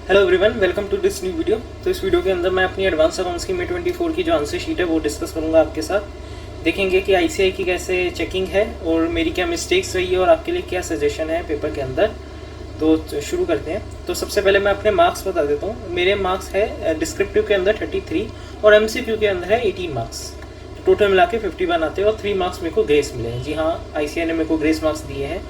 Hello everyone, welcome to this new video. तो इस video के अंदर मैं अपनी एडवांस अकाउंट्स की मे 24 की जो आंसर शीट है वो डिस्कस करूंगा आपके साथ। देखेंगे कि आईसीआई की कैसे चेकिंग है और मेरी क्या मिस्टेक्स रही है और आपके लिए क्या सजेशन है पेपर के अंदर। तो शुरू करते हैं। तो सबसे पहले मैं अपने मार्क्स बता देता हूँ। मेरे मार्क्स है डिस्क्रिप्टिव के अंदर 33 और एमसीक्यू के अंदर है 18 मार्क्स। टोटल मिला के 51 आते हैं और 3 मार्क्स मेरे को ग्रेस मिले हैं। जी हाँ, आईसीआई ने मेरे को ग्रेस मार्क्स दिए हैं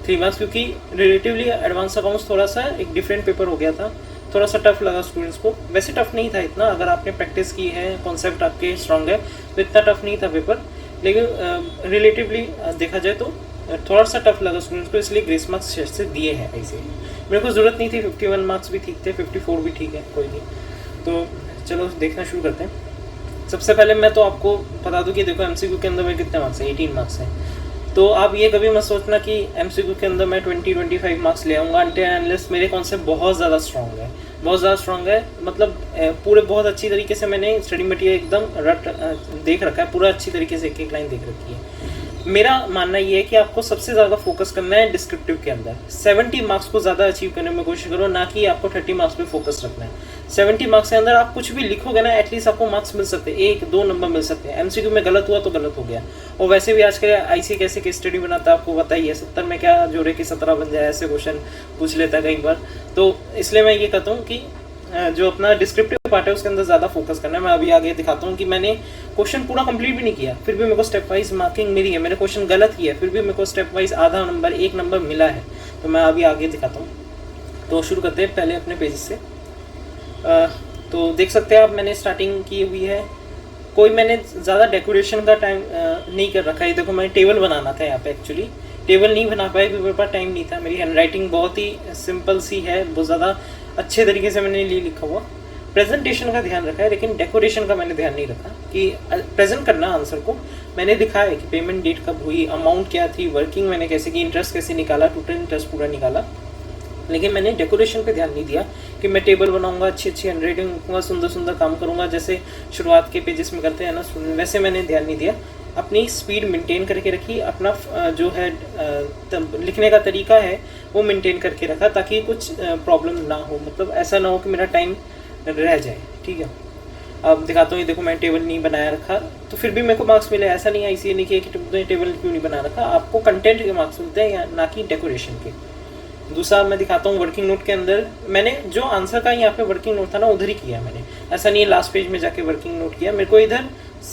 3 मार्क्स, क्योंकि रिलेटिवली एडवांस अकाउंट्स थोड़ा सा एक डिफरेंट पेपर हो गया था। थोड़ा सा टफ लगा स्टूडेंट्स को। वैसे टफ नहीं था इतना, अगर आपने प्रैक्टिस की है, कॉन्सेप्ट आपके स्ट्रांग है तो इतना टफ नहीं था पेपर। लेकिन रिलेटिवली देखा जाए तो थोड़ा सा टफ लगा स्टूडेंट्स को, इसलिए ग्रेस मार्क्स से दिए हैं ऐसे। मेरे को ज़रूरत नहीं थी, 51 मार्क्स भी ठीक थे, 54 भी ठीक है, कोई नहीं। तो चलो देखना शुरू करते हैं। सबसे पहले मैं तो आपको बता दूं कि देखो एमसीक्यू के अंदर मेरे कितने मार्क्स हैं, 18 मार्क्स हैं। तो आप ये कभी मत सोचना कि एमसीक्यू के अंदर मैं 20-25 मार्क्स ले आऊँगा अनटिल अनलेस मेरे कॉन्सेप्ट बहुत ज़्यादा स्ट्रॉन्ग है, बहुत ज़्यादा स्ट्रॉन्ग है। मतलब पूरे बहुत अच्छी तरीके से मैंने स्टडी मटेरियल एकदम देख रखा है, पूरा अच्छी तरीके से एक एक लाइन देख रखी है। मेरा मानना ये है कि आपको सबसे ज़्यादा फोकस करना है डिस्क्रिप्टिव के अंदर। 70 मार्क्स को ज़्यादा अचीव करने में कोशिश करो, ना कि आपको 30 मार्क्स पे फोकस रखना है। 70 मार्क्स के अंदर आप कुछ भी लिखोगे ना, एटलीस्ट आपको मार्क्स मिल सकते हैं, 1-2 नंबर मिल सकते हैं। एमसीक्यू में गलत हुआ तो गलत हो गया। और वैसे भी आज के आईसी कैसे केस स्टडी बनाता है आपको पता ही है, 70 में क्या जोड़े कि 17 बन जाए, ऐसे क्वेश्चन पूछ लेता है कई बार। तो इसलिए मैं ये कहता हूँ कि जो अपना डिस्क्रिप्टिव पार्ट है उसके अंदर ज़्यादा फोकस करना है। मैं अभी आगे दिखाता हूँ कि मैंने क्वेश्चन पूरा कंप्लीट भी नहीं किया, फिर भी मेरे को स्टेप वाइज मार्किंग मिली है। मैंने क्वेश्चन गलत किया फिर भी मेरे को स्टेप वाइज आधा नंबर, 1 नंबर मिला है। तो मैं अभी आगे दिखाता हूँ। तो शुरू करते हैं पहले अपने पेज से। तो देख सकते हैं आप, मैंने स्टार्टिंग की हुई है। कोई मैंने ज़्यादा डेकोरेशन का टाइम नहीं कर रखा है। देखो मैंने टेबल बनाना था यहाँ पे, एक्चुअली टेबल नहीं बना पाया क्योंकि मेरे पास टाइम नहीं था। मेरी हैंड राइटिंग बहुत ही सिंपल सी है, बहुत ज़्यादा अच्छे तरीके से मैंने लिए लिखा हुआ। प्रेजेंटेशन का ध्यान रखा है लेकिन डेकोरेशन का मैंने ध्यान नहीं रखा कि प्रेजेंट करना आंसर को। मैंने दिखाया है कि पेमेंट डेट कब हुई, अमाउंट क्या थी, वर्किंग मैंने कैसे की, इंटरेस्ट कैसे निकाला, टोटल इंटरेस्ट पूरा निकाला। लेकिन मैंने डेकोरेशन पे ध्यान नहीं दिया कि मैं टेबल बनाऊंगा, अच्छी अच्छी हैंड राइटिंग लिखूंगा, सुंदर सुंदर काम करूंगा जैसे शुरुआत के पेजेस में करते हैं ना, वैसे मैंने ध्यान नहीं दिया। अपनी स्पीड मेंटेन करके रखी, अपना जो है लिखने का तरीका है वो मेंटेन करके रखा ताकि कुछ प्रॉब्लम ना हो। मतलब ऐसा ना हो कि मेरा टाइम रह जाए। ठीक है, अब दिखाता हूँ। ये देखो मैंने टेबल नहीं बनाया रखा तो फिर भी मेरे को मार्क्स मिले। ऐसा नहीं है इसलिए नहीं किया कि तुमने टेबल क्यों नहीं बना रखा, आपको कंटेंट के मार्क्स मिलते हैं या ना कि डेकोरेशन के। दूसरा मैं दिखाता हूँ वर्किंग नोट के अंदर मैंने जो आंसर का यहाँ पे वर्किंग नोट था ना उधर ही किया मैंने। ऐसा नहीं है लास्ट पेज में जाके वर्किंग नोट किया। मेरे को इधर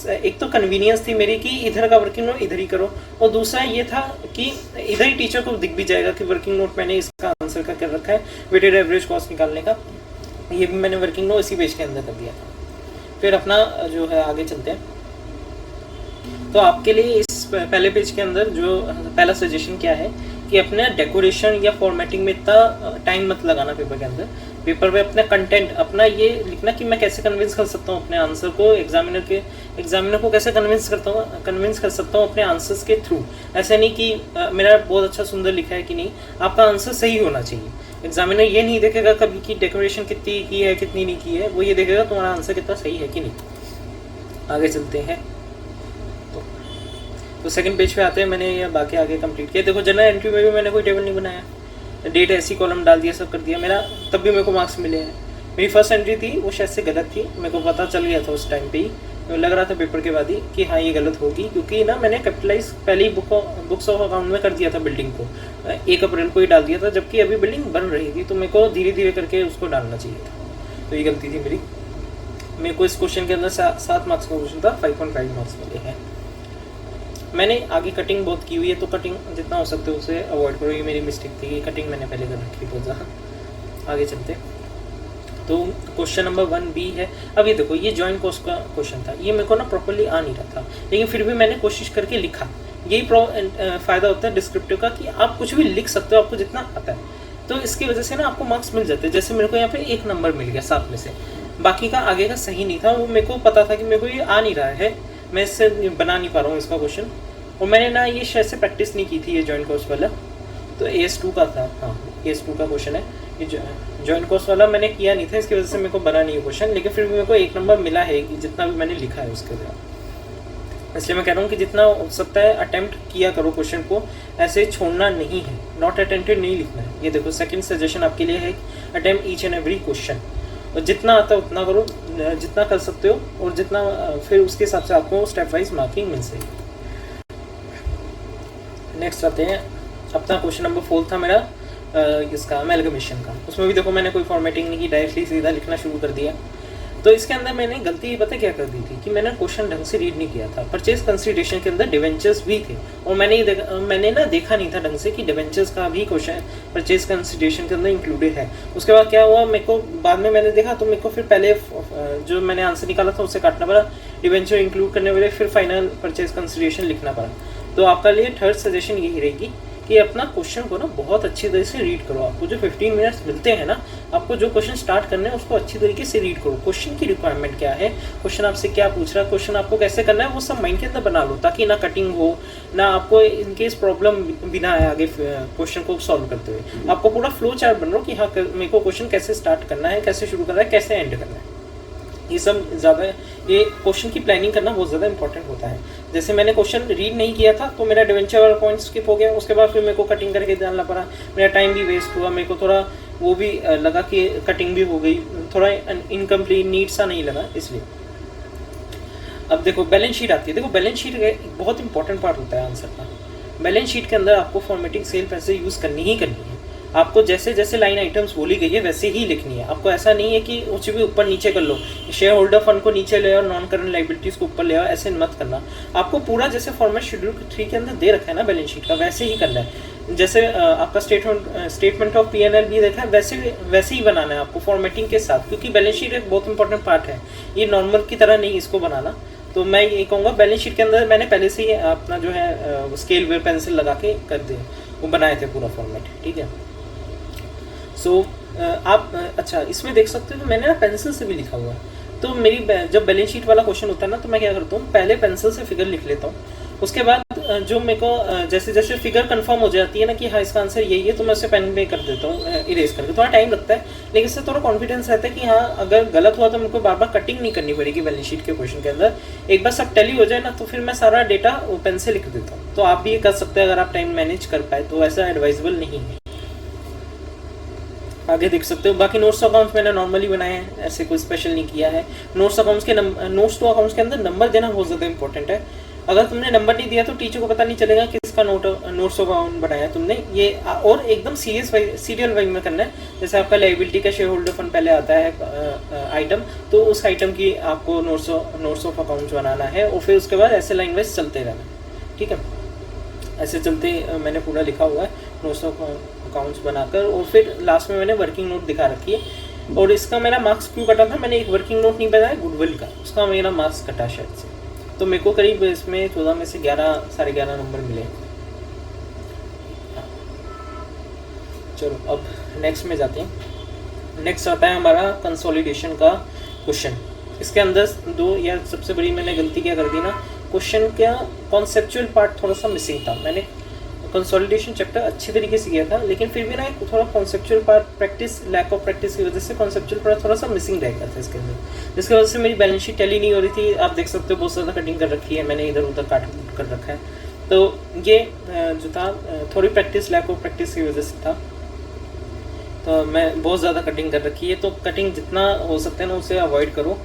एक तो कन्वीनियंस थी मेरी कि इधर का वर्किंग नोट इधर ही करो, और दूसरा ये था कि इधर ही टीचर को दिख भी जाएगा कि वर्किंग नोट मैंने इसका आंसर का कर रखा है, वेटेड एवरेज कॉस्ट निकालने का। ये भी मैंने वर्किंग नोट इसी पेज के अंदर कर दिया था। फिर अपना जो है आगे चलते हैं। तो आपके लिए इस पहले पेज के अंदर जो पहला सजेशन क्या है कि अपने डेकोरेशन या फॉर्मेटिंग में इतना टाइम मत लगाना पेपर के अंदर। पेपर पे अपना कंटेंट अपना ये लिखना कि मैं कैसे कन्विंस कर सकता हूँ अपने आंसर को एग्जामिनर को कैसे कन्विंस कर सकता हूँ अपने आंसर्स के थ्रू। ऐसा नहीं कि मेरा बहुत अच्छा सुंदर लिखा है कि नहीं, आपका आंसर सही होना चाहिए। एग्जामिनर ये नहीं देखेगा कभी कि डेकोरेशन कितनी की है कितनी नहीं की है, वो ये देखेगा तुम्हारा आंसर कितना सही है कि नहीं। आगे चलते हैं। तो सेकंड पेज पे आते हैं। मैंने ये बाकी आगे कंप्लीट किया। देखो जनरल एंट्री में भी मैंने कोई टेबल नहीं बनाया, डेट ऐसी कॉलम डाल दिया, सब कर दिया मेरा, तब भी मेरे को मार्क्स मिले हैं। मेरी फर्स्ट एंट्री थी वो शायद से गलत थी, मेरे को पता चल गया था उस टाइम पे ही, लग रहा था पेपर के बाद ही कि हाँ ये गलत होगी, क्योंकि ना मैंने कैपिटलाइज पहले ही बुक्स ऑफ अकाउंट में कर दिया था बिल्डिंग को, 1 अप्रैल को ही डाल दिया था, जबकि अभी बिल्डिंग बन रही थी तो मेरे को धीरे धीरे करके उसको डालना चाहिए था। तो ये गलती थी मेरी। मेरे को इस क्वेश्चन के अंदर 7 मार्क्स का क्वेश्चन था, 5.5 मार्क्स मिले हैं। मैंने आगे कटिंग बहुत की हुई है तो कटिंग जितना हो सकता है उसे अवॉइड करो। ये मेरी मिस्टेक थी, ये कटिंग मैंने पहले कर रखी बहुत ज़्यादा। आगे चलते। तो क्वेश्चन नंबर 1B है। अब ये देखो ये जॉइंट कॉस्ट का क्वेश्चन था, ये मेरे को ना प्रॉपर्ली आ नहीं रहा था, लेकिन फिर भी मैंने कोशिश करके लिखा। यही फ़ायदा होता है डिस्क्रिप्टिव का कि आप कुछ भी लिख सकते हो आपको जितना आता है, तो इसकी वजह से ना आपको मार्क्स मिल जाते हैं। जैसे मेरे को यहाँ पे 1 नंबर मिल गया 7 में से, बाकी का आगे का सही नहीं था, वो मेरे को पता था कि मेरे को ये आ नहीं रहा है, मैं इससे बना नहीं पा रहा हूँ इसका क्वेश्चन। और मैंने ना ये शायद से प्रैक्टिस नहीं की थी ये जॉइंट कॉस्ट वाला, तो AS2 का था। हाँ AS2 का क्वेश्चन है ये, जॉइंट कॉस्ट वाला मैंने किया नहीं था, इसकी वजह से मेरे को बना नहीं है क्वेश्चन, लेकिन फिर भी मेरे को 1 नंबर मिला है जितना भी मैंने लिखा है उसके बाद। इसलिए मैं कह रहा हूँ कि जितना हो सकता है अटेम्प्ट किया करो क्वेश्चन को, ऐसे छोड़ना नहीं है, नॉट अटेम्प्टेड नहीं लिखना है। ये देखो सेकंड सजेशन आपके लिए है, attempt each and every question, और जितना आता है उतना करो, जितना कर सकते हो, और जितना फिर उसके हिसाब से आपको स्टेप वाइज मार्किंग मिल सकेगी। नेक्स्ट आते हैं, अपना क्वेश्चन नंबर 4 था मेरा इसका अमेलगमेशन का। उसमें भी देखो मैंने कोई फॉर्मेटिंग नहीं की, डायरेक्टली सीधा लिखना शुरू कर दिया। तो इसके अंदर मैंने गलती पता क्या कर दी थी कि मैंने क्वेश्चन ढंग से रीड नहीं किया था। परचेज कंसिडरेशन के अंदर डिवेंचर्स भी थे, और मैंने ना देखा नहीं था ढंग से कि डिवेंचर्स का भी क्वेश्चन परचेज कंसिडरेशन के अंदर इंक्लूडेड है। उसके बाद क्या हुआ, मेरे को बाद में मैंने देखा तो मेरे को फिर पहले जो मैंने आंसर निकाला था उससे काटना पड़ा, डिवेंचर इंक्लूड करने वाले फिर फाइनल परचेज कंसिडरेशन लिखना पड़ा। तो आपका लिए थर्ड सजेशन यही रहेगी कि अपना क्वेश्चन को ना बहुत अच्छी तरह से रीड करो। आपको जो 15 मिनट्स मिलते हैं ना, आपको जो क्वेश्चन स्टार्ट करने हैं उसको अच्छी तरीके से रीड करो। क्वेश्चन की रिक्वायरमेंट क्या है, क्वेश्चन आपसे क्या पूछ रहा है, क्वेश्चन आपको कैसे करना है, वो सब माइंड के अंदर बना लो, ताकि ना कटिंग हो, ना आपको इनकेस प्रॉब्लम बिना आए आगे क्वेश्चन को सॉल्व करते हुए। आपको पूरा फ्लो चार्ट बन लो कि हाँ मेरे को क्वेश्चन कैसे स्टार्ट करना है, कैसे शुरू करना है, कैसे एंड करना है। ये सब ज़्यादा, ये क्वेश्चन की प्लानिंग करना बहुत ज़्यादा इंपॉर्टेंट होता है। जैसे मैंने क्वेश्चन रीड नहीं किया था तो मेरा डिवेंचर वाला पॉइंट स्किप हो गया, उसके बाद फिर मेरे को कटिंग करके डालना पड़ा, मेरा टाइम भी वेस्ट हुआ, मेरे को थोड़ा वो भी लगा कि कटिंग भी हो गई, थोड़ा इनकम्प्लीट नीट सा नहीं लगा, इसलिए। अब देखो बैलेंस शीट आती है। देखो बैलेंस शीट एक बहुत इंपॉर्टेंट पार्ट होता है आंसर का। बैलेंस शीट के अंदर आपको फॉर्मेटिंग सेल पैसे यूज़ करनी ही करनी है। आपको जैसे जैसे लाइन आइटम्स बोली गई है वैसे ही लिखनी है। आपको ऐसा नहीं है कि कुछ भी ऊपर नीचे कर लो, शेयर होल्डर फंड को नीचे ले आओ, नॉन करंट लाइबिलिटीज को ऊपर ले आओ, ऐसे मत करना। आपको पूरा जैसे फॉर्मेट शेड्यूल 3 के अंदर दे रखा है ना बैलेंस शीट का, वैसे ही करना है। जैसे आपका स्टेटमेंट ऑफ P&L भी देखा है, वैसे ही बनाना है आपको फॉर्मेटिंग के साथ, क्योंकि बैलेंस शीट एक बहुत इंपॉर्टेंट पार्ट है। ये नॉर्मल की तरह नहीं इसको बनाना। तो मैं ये कहूँगा बैलेंस शीट के अंदर मैंने पहले से ही अपना जो है स्केल वे पेंसिल लगा के कर दिए, वो बनाए थे पूरा फॉर्मेट, ठीक है। सो आप अच्छा इसमें देख सकते हो मैंने ना पेंसिल से भी लिखा हुआ है। तो मेरी जब बैलेंस शीट वाला क्वेश्चन होता है ना, तो मैं क्या करता हूँ, पहले पेंसिल से फिगर लिख लेता हूँ, उसके बाद जो मेरे को जैसे जैसे फिगर कंफर्म हो जाती है ना कि हाँ इसका आंसर यही है, तो मैं उसे पेन पे कर देता हूँ इरेज करके। थोड़ा टाइम लगता है, लेकिन इससे थोड़ा कॉन्फिडेंस रहता है कि हाँ अगर गलत हुआ तो मेरे को बार बार कटिंग नहीं करनी पड़ेगी बैलेंस शीट के क्वेश्चन के अंदर। एक बार सब टैली हो जाए ना, तो फिर मैं सारा डेटा पेन से लिख देता हूँ। तो आप भी ये कर सकते हैं अगर आप टाइम मैनेज कर पाए, तो ऐसा एडवाइजेबल नहीं है। आगे देख सकते हो बाकी नोट्स अकाउंट्स मैंने नॉर्मली बनाए हैं, ऐसे कोई स्पेशल नहीं किया है। नोट्स अकाउंट्स के नोट्स टू अकाउंट्स के अंदर नंबर देना बहुत ज़्यादा इंपॉर्टेंट है। अगर तुमने नंबर नहीं दिया तो टीचर को पता नहीं चलेगा किसका नोट्स अकाउंट बनाया तुमने ये। और एकदम सीरियल वाइज में करना है। जैसे आपका लायबिलिटी का शेयर होल्डर फंड पहले आता है आइटम, तो उस आइटम की आपको नोट्स ऑफ अकाउंट्स बनाना है, और फिर उसके बाद ऐसे लाइन वाइज चलते रहना, ठीक है। ऐसे चलते मैंने पूरा लिखा हुआ है नोट्स ऑफ अकाउंट्स बनाकर, और फिर लास्ट में मैंने वर्किंग नोट दिखा रखी है। और इसका मेरा मार्क्स क्यों कटा था, मैंने एक वर्किंग नोट नहीं बनाया गुडविल का, उसका मेरा मार्क्स कटा शायद से। तो मेरे को करीब इसमें 14 में से 11-11.5 नंबर मिले। चलो अब नेक्स्ट में जाते हैं। नेक्स्ट आता है हमारा कंसोलिडेशन का क्वेश्चन। इसके अंदर दो या सबसे बड़ी मैंने गलती क्या कर दी ना, क्वेश्चन का कॉन्सेप्चुअल पार्ट थोड़ा सा मिसिंग था। मैंने कंसोलिडेशन चैप्टर अच्छी तरीके से किया था, लेकिन फिर भी ना एक थोड़ा conceptual part lack of practice की वजह से कॉन्सेप्चुअल पार्ट थोड़ा सा मिसिंग रह गया था इसके अंदर, जिसकी वजह से मेरी बैलेंस शीट टैली नहीं हो रही थी। आप देख सकते हो बहुत ज़्यादा कटिंग कर रखी है मैंने, इधर उधर काट कर रखा है। तो ये जो था थोड़ी लैक ऑफ प्रैक्टिस की वजह से था। तो मैं बहुत ज़्यादा कटिंग कर रखी है, तो कटिंग जितना हो सकता है ना उसे अवॉइड करो,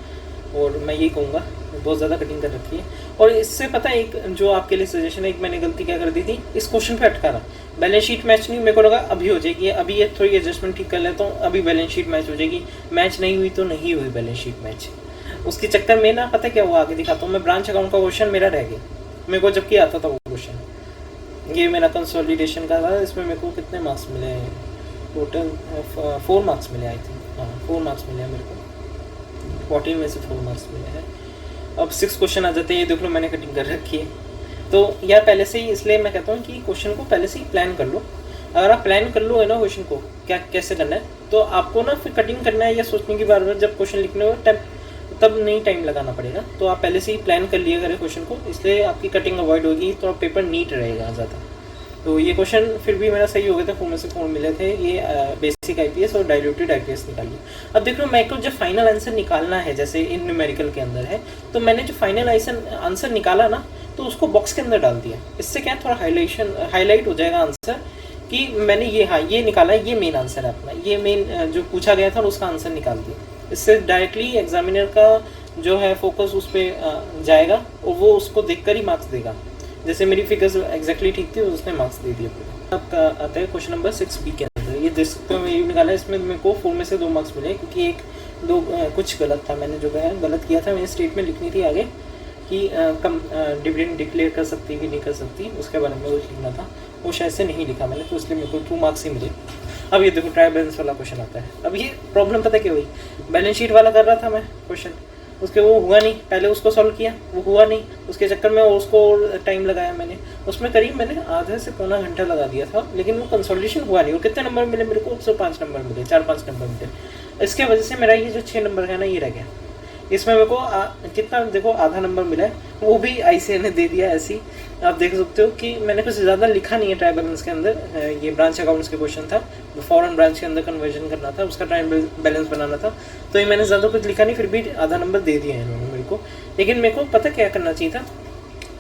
और मैं यही कहूँगा बहुत ज़्यादा कटिंग कर रखी है। और इससे पता है एक जो आपके लिए सजेशन है, एक मैंने गलती क्या कर दी थी, इस क्वेश्चन पे अटका रहा। बैलेंस शीट मैच नहीं, मेरे को लगा अभी हो जाएगी, अभी ये थोड़ी एडजस्टमेंट ठीक कर लेता हूँ, अभी बैलेंस शीट मैच हो जाएगी। मैच नहीं हुई तो नहीं हुई बैलेंस शीट मैच। उसके चक्कर में ना पता क्या हुआ, आगे दिखाता हूँ मैं। ब्रांच अकाउंट का क्वेश्चन मेरा रह गया, मेरे को जबकि आता था वो क्वेश्चन। ये मेरा कंसोलिडेशन का था, इसमें मेरे को कितने मार्क्स मिले, टोटल 4 मार्क्स मिले आई थिंक। हाँ 4 मार्क्स मिले हैं मेरे को, 14 में से 4 मार्क्स मिले हैं। अब 6 क्वेश्चन आ जाते हैं, ये देख लो मैंने कटिंग कर रखी है। तो यार पहले से ही, इसलिए मैं कहता हूँ कि क्वेश्चन को पहले से ही प्लान कर लो। अगर आप प्लान कर लो है ना क्वेश्चन को क्या कैसे करना है, तो आपको ना फिर कटिंग करना है या सोचने की बार बार जब क्वेश्चन लिखने हो तब नहीं टाइम लगाना पड़ेगा। तो आप पहले से ही प्लान कर लिया करें क्वेश्चन को, इसलिए आपकी कटिंग अवॉइड होगी, तो पेपर नीट रहेगा ज़्यादा। तो ये क्वेश्चन फिर भी मेरा सही हो गया था, 4 में से 4 मिले थे। ये बेसिक आईपीएस और डाइल्यूटेड आईपीएस निकालिए। अब देख लो मेरे को जब फाइनल आंसर निकालना है, जैसे इन न्यूमेरिकल के अंदर है, तो मैंने जो फाइनल आंसर निकाला ना, तो उसको बॉक्स के अंदर डाल दिया। इससे क्या थोड़ा हाईलाइट हो जाएगा आंसर कि मैंने ये, हाँ ये निकाला है, ये मेन आंसर है अपना, ये मेन जो पूछा गया था उसका आंसर निकाल दिया। इससे डायरेक्टली एग्जामिनर का जो है फोकस उस पर जाएगा और वो उसको देखकर ही मार्क्स देगा। जैसे मेरी फिगर्स एग्जैक्टली ठीक थी, उसने मार्क्स दे दिए पूरे। आपका आता है क्वेश्चन नंबर 6B के अंदर, ये देख सकते हो ये निकाला है। इसमें मेरे को 4 में से 2 मार्क्स मिले क्योंकि कुछ गलत था, मैंने जो है गलत किया था। मैंने स्टेटमेंट लिखनी थी आगे कि कम डिविडेंड डिक्लेयर कर सकती कि नहीं कर सकती, उसके बारे में कुछ लिखना था, वो शायद से नहीं लिखा मैंने, तो इसलिए मेरे को 2 मार्क्स ही मिले। अब ये देखो ट्रायल बैलेंस वाला क्वेश्चन आता है। अब ये प्रॉब्लम पता क्या हुई, बैलेंस शीट वाला कर रहा था मैं क्वेश्चन, उसके वो हुआ नहीं, पहले उसको सॉल्व किया वो हुआ नहीं, उसके चक्कर में उसको और टाइम लगाया मैंने, उसमें करीब मैंने आधे से पौना घंटा लगा दिया था, लेकिन वो कंसोलिडेशन हुआ नहीं। और कितने नंबर मिले मेरे को, 105 नंबर मिले, 4-5 नंबर मिले। इसके वजह से मेरा ये जो 6 नंबर है ना ये रह गया। इसमें मेरे को कितना देखो आधा नंबर मिला है, वो भी ICAI ने दे दिया ऐसी। आप देख सकते हो कि मैंने कुछ ज़्यादा लिखा नहीं है ट्रायल बैलेंस के अंदर। ये ब्रांच अकाउंट्स के क्वेश्चन था, फॉरेन ब्रांच के अंदर कन्वर्जन करना था, उसका ट्रायल बैलेंस बनाना था, तो ये मैंने ज़्यादा कुछ लिखा नहीं, फिर भी आधा नंबर दे दिया है इन्होंने मेरे को। लेकिन मेरे को पता क्या करना चाहिए था,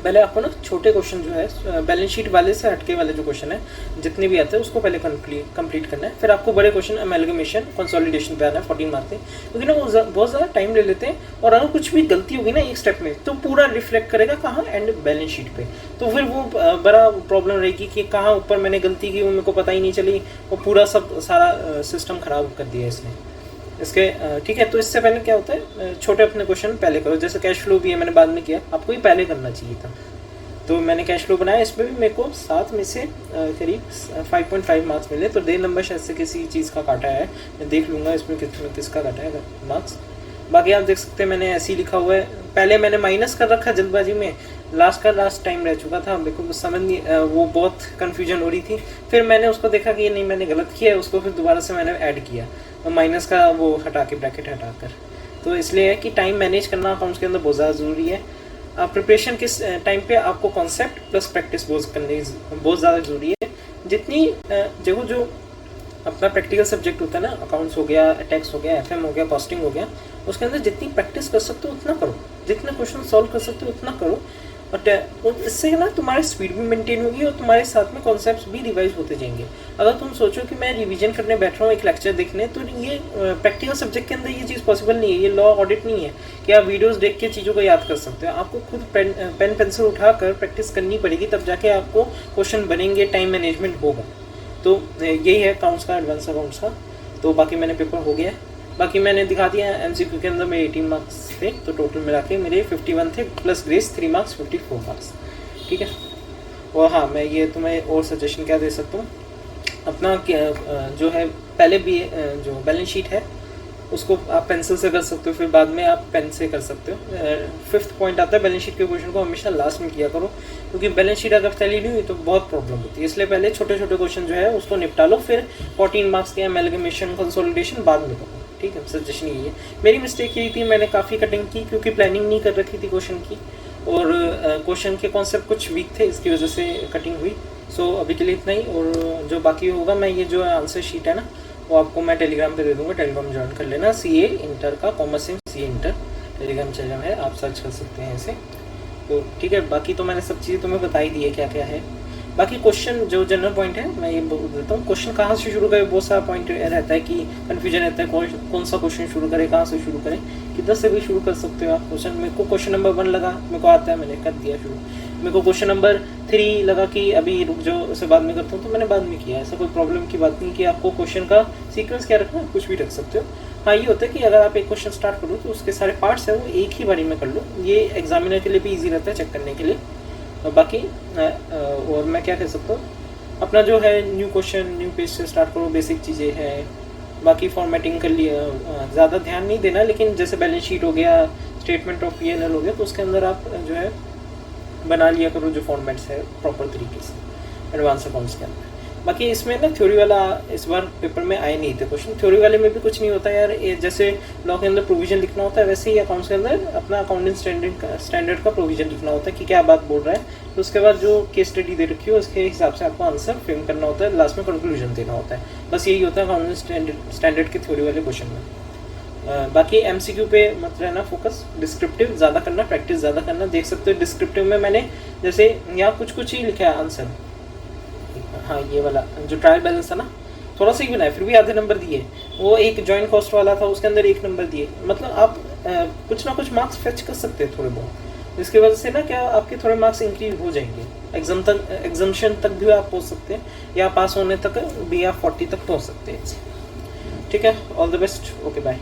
पहले आपको ना छोटे क्वेश्चन जो है बैलेंस शीट वाले से हटके वाले जो क्वेश्चन है जितने भी आते हैं उसको पहले कंप्लीट करना है, फिर आपको बड़े क्वेश्चन अमेलगमेशन कंसोलिडेशन पे आना है 14 मार्क्स से, क्योंकि ना वो बहुत ज़्यादा टाइम ले लेते हैं। और अगर कुछ भी गलती होगी ना एक स्टेप में तो पूरा रिफ्लेक्ट करेगा कहाँ, एंड बैलेंस शीट पे, तो फिर वो बड़ा प्रॉब्लम रहेगी कि कहाँ ऊपर मैंने गलती की वो मेरे को पता ही नहीं चली, वो पूरा सारा सिस्टम खराब कर दिया इसने इसके। ठीक है, तो इससे पहले क्या होता है, छोटे अपने क्वेश्चन पहले करो। जैसे कैश फ्लो भी है, मैंने बाद में किया, आपको ही पहले करना चाहिए था। तो मैंने कैश फ्लो बनाया, इसमें भी मेरे को 7 में से करीब 5.5 मार्क्स मिले। तो डे नंबर शायद से किसी चीज़ का काटा है, मैं देख लूँगा इसमें किसका काटा है मार्क्स। बाकी आप देख सकते हैं मैंने ऐसे ही लिखा हुआ है, पहले मैंने माइनस कर रखा जल्दबाजी में, लास्ट टाइम रह चुका था, मेरे को समझ नहीं, वो बहुत कन्फ्यूजन हो रही थी। फिर मैंने उसको देखा कि नहीं मैंने गलत किया है, उसको फिर दोबारा से मैंने ऐड किया, तो माइनस का वो हटा के ब्रैकेट हटा कर। तो इसलिए है कि टाइम मैनेज करना अकाउंट्स के अंदर बहुत ज़्यादा ज़रूरी है। प्रिपरेशन किस टाइम पे आपको कॉन्सेप्ट प्लस प्रैक्टिस बहुत ज़्यादा ज़रूरी है। जितनी देखो जो अपना प्रैक्टिकल सब्जेक्ट होता है ना, अकाउंट्स हो गया, टैक्स हो गया, FM हो गया, कॉस्टिंग हो गया, उसके अंदर जितनी प्रैक्टिस कर सकते हो उतना करो, जितने क्वेश्चन सॉल्व कर सकते हो उतना करो, और इससे ना तुम्हारी स्पीड भी मेंटेन होगी और तुम्हारे साथ में कॉन्सेप्ट्स भी रिवाइज होते जाएंगे। अगर तुम सोचो कि मैं रिवीजन करने बैठ रहा हूँ एक लेक्चर देखने, तो ये प्रैक्टिकल सब्जेक्ट के अंदर ये चीज़ पॉसिबल नहीं है, ये लॉ ऑडिट नहीं है कि आप वीडियोस देख के चीज़ों को याद कर सकते हो। आपको खुद पेन पेंसिल उठाकर प्रैक्टिस करनी पड़ेगी, तब जाके आपको क्वेश्चन बनेंगे, टाइम मैनेजमेंट होगा। तो यही है अकाउंट्स का, एडवांस अकाउंट्स का। तो बाकी मैंने पेपर हो गया, बाकी मैंने दिखा दिया। MCQ के अंदर मेरे 18 मार्क्स थे, तो टोटल मिला के मेरे 51 थे, प्लस ग्रेस 3 मार्क्स, 54 मार्क्स। ठीक है, और हाँ मैं ये तुम्हें और सजेशन क्या दे सकता हूँ, अपना जो है पहले भी जो बैलेंस शीट है उसको आप पेंसिल से कर सकते हो, फिर बाद में आप पेन से कर सकते हो। 5th पॉइंट आता है, बैलेंस शीट के क्वेश्चन को हमेशा लास्ट में किया करो, क्योंकि बैलेंस शीट अगर तैयारी नहीं हुई तो बहुत प्रॉब्लम होती है। इसलिए पहले छोटे छोटे क्वेश्चन जो है उसको निपटा लो, फिर 14 मार्क्स के अमेलगमेशन कंसोलिडेशन बाद में करो। ठीक है, सजेशन यही है। मेरी मिस्टेक यही थी, मैंने काफ़ी कटिंग की क्योंकि प्लानिंग नहीं कर रखी थी क्वेश्चन की, और क्वेश्चन के कॉन्सेप्ट कुछ वीक थे, इसकी वजह से कटिंग हुई। सो अभी के लिए इतना ही, और जो बाकी होगा मैं ये जो आंसर शीट है ना वो आपको मैं टेलीग्राम पे दे दूंगा, टेलीग्राम ज्वाइन कर लेना। CA इंटर का, commerce CA inter Telegram channel है, आप सर्च कर सकते हैं ऐसे। तो ठीक है, बाकी तो मैंने सब चीज़ें तुम्हें बता ही दी है क्या क्या है। बाकी क्वेश्चन जो जनरल पॉइंट है मैं ये बोल देता हूँ, क्वेश्चन कहाँ से शुरू करें, बहुत सारा पॉइंट रहता है कि कन्फ्यूजन रहता है कौन सा क्वेश्चन शुरू करें, कहाँ से शुरू करें। किधर से भी शुरू कर सकते हो आप क्वेश्चन। मेरे को क्वेश्चन नंबर 1 लगा, मेरे को आता है, मैंने कर दिया शुरू। मेरे को क्वेश्चन नंबर 3 लगा कि अभी रुक जाओ, उसे बाद में करता हूँ, तो मैंने बाद में किया। ऐसा कोई प्रॉब्लम की बात नहीं कि आपको क्वेश्चन का सीक्वेंस क्या रखना है, कुछ भी रख सकते हो। हाँ ये होता है कि अगर आप एक क्वेश्चन स्टार्ट करो तो उसके सारे पार्ट्स हैं वो एक ही बारी में कर लो, ये एग्जामिनर के लिए भी ईजी रहता है चेक करने के लिए। और बाकी और मैं क्या कह सकता हूँ, अपना जो है न्यू क्वेश्चन न्यू पेज से स्टार्ट करो, बेसिक चीज़ें हैं। बाकी फॉर्मेटिंग कर लिया, ज़्यादा ध्यान नहीं देना, लेकिन जैसे बैलेंस शीट हो गया, स्टेटमेंट ऑफ P&L हो गया, तो उसके अंदर आप जो है बना लिया करो जो फॉर्मेट्स है प्रॉपर तरीके से एडवांस अकाउंट्स के अंदर। बाकी इसमें ना थ्योरी वाला इस बार पेपर में आए नहीं थे क्वेश्चन। थ्योरी वाले में भी कुछ नहीं होता यार, जैसे लॉ के अंदर प्रोविजन लिखना होता है वैसे ही अकाउंट्स के अंदर अपना अकाउंटिंग स्टैंडर्ड का प्रोविजन लिखना होता है कि क्या बात बोल रहा है, तो उसके बाद जो केस स्टडी दे रखी है उसके हिसाब से आपको आंसर फ्रेम करना होता है, लास्ट में कंक्लूजन देना होता है। बस यही होता है अकाउंटिंग स्टैंडर्ड के थ्योरी वाले क्वेश्चन में। बाकी MCQ पे मत रहना फोकस, डिस्क्रिप्टिव ज़्यादा करना, प्रैक्टिस ज़्यादा करना। देख सकते हो डिस्क्रिप्टिव में मैंने जैसे यहाँ कुछ कुछ ही लिखा है आंसर, हाँ ये वाला जो ट्रायल बैलेंस था ना, थोड़ा सा ही बनाया फिर भी आधे नंबर दिए। वो एक जॉइंट कॉस्ट वाला था, उसके अंदर 1 नंबर दिए। मतलब आप कुछ ना कुछ मार्क्स फेच कर सकते हैं थोड़े बहुत, जिसकी वजह से ना क्या आपके थोड़े मार्क्स इंक्रीज हो जाएंगे। एग्जामेशन तक भी आप पहुंच सकते हैं, या पास होने तक भी आप 40 तक पहुंच सकते हैं। ठीक है, all the best, okay bye.